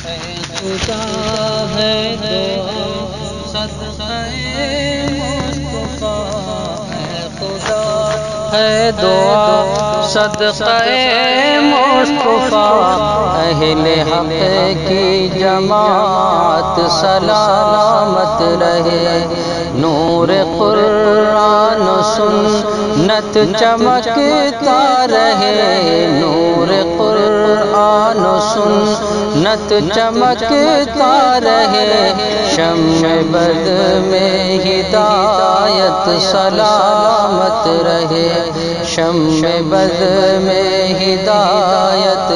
خدا ہے دعا صدقہ مصطفیٰ، خدا ہے دعا صدقہ مصطفیٰ، اہل حق کی جماعت سلامت رہے، نور قرآن و سنت چمکتا رہے، نور قرآن و سنت چمکتا رہے، شمع بد میں ہدایت سلامت رہے، شمع بد میں ہدایت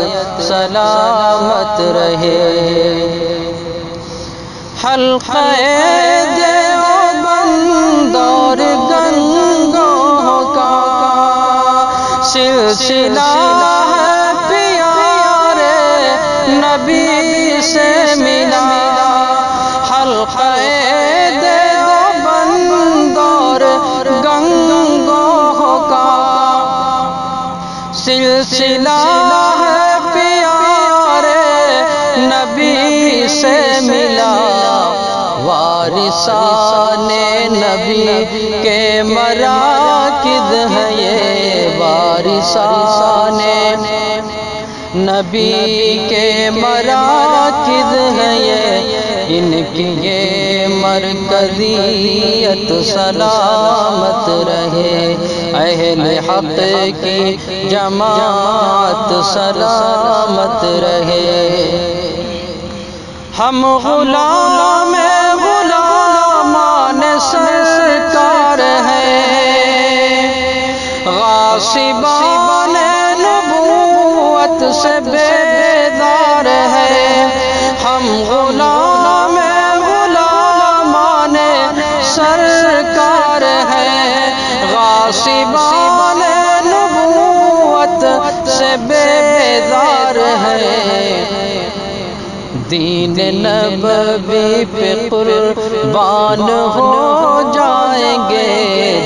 سلامت رہے۔ حلقہ دیوبند اور گنگوں کا سلسلہ ہے پیارے نبی سے ملا، حلقہ دیوبند اور گنگوں کا سلسلہ ہے پیارے نبی سے ملا، وارثان نبی کے مراکز ہیں یہ، وارثان نبی کے مراکز ہیں یہ، ان کی یہ مرکزیت سلامت رہے، اہل حق کی جماعت سلامت رہے۔ ہم غلام غلامان سرکار ہیں، غاصبان نبوت سے بیدار ہیں، ہم غلام غلامان سرکار ہیں، غاصبان نبوت سے بیدار ہیں، دین نبوی پہ قربان ہو جائیں گے،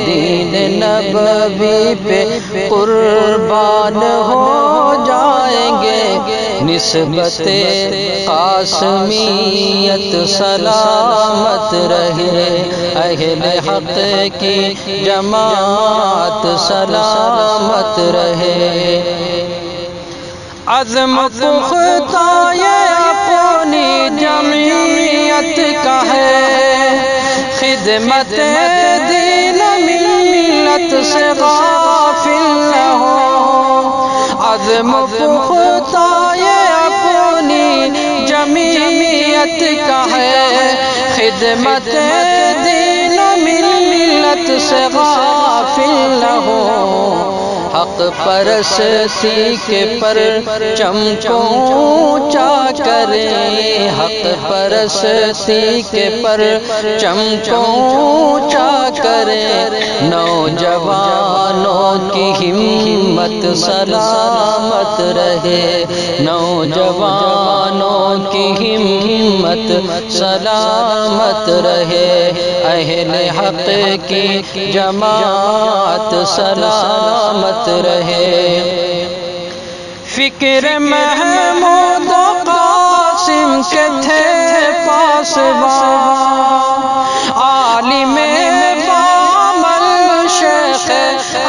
دین نبوی پہ قربان ہو جائیں گے، نسبت قاسمیت سلامت رہے، اہل حق کی جماعت سلامت رہے۔ عزم پختہ یہ اپنی جمعیت کا ہے، خدمت دین ملت سے غافل نہ ہو، عزم پختہ یہ اپنی جمعیت کا ہے، خدمت دین ملت سے غافل نہ ہو، حق پرستی کے پرچم کو اونچا کریں، حق پرستی کے پرچم کو اونچا کریں، نوجوانوں کی ہمت سلامت رہے، نوجوانوں کی ہمت سلامت رہے، اہل حق کی جماعت سلامت رہے۔ فکر محمود قاسم کے تھے پاسبان، عالم بامل شیخ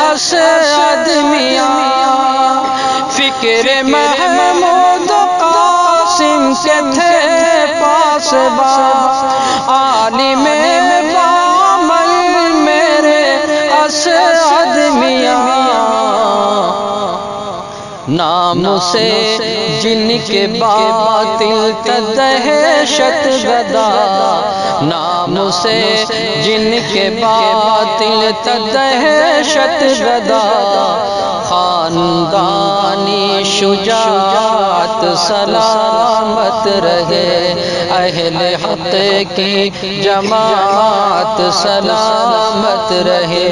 اسعد میاں، فکر محمود قاسم کے تھے پاسبان، عالم بامل میرے اسعد میاں، نام سے جن کے باطل دہشت گدا، نام سے جن کے باطل دہشت گدا، خاندانی شجاعت سلامت رہے، اہل حق کی جماعت سلامت رہے،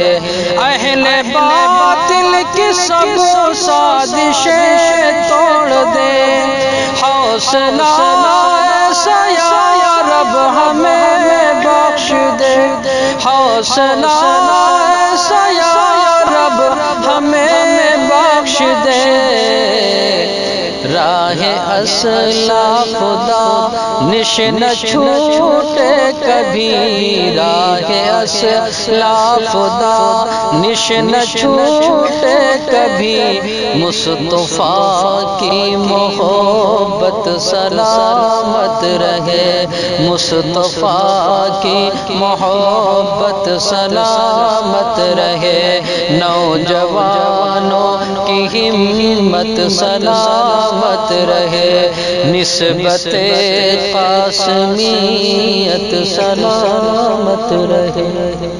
اہل باطل کی سب سازشیں توڑ دے، حوصلہ ایسا یا رب ہمیں بخش دے، حوصلہ ایسا یا رب ہمیں بخش دے، راہ اسلاف دا نش نہ چھوٹے کبھی، راہ اسلاف دا نش نہ چھوٹے کبھی، مصطفیٰ کی محبت سلامت رہے، مصطفیٰ کی محبت سلامت رہے، نوجوانوں کی ہمت سلامت رہے، نسبت قاسمیت سلامت رہے۔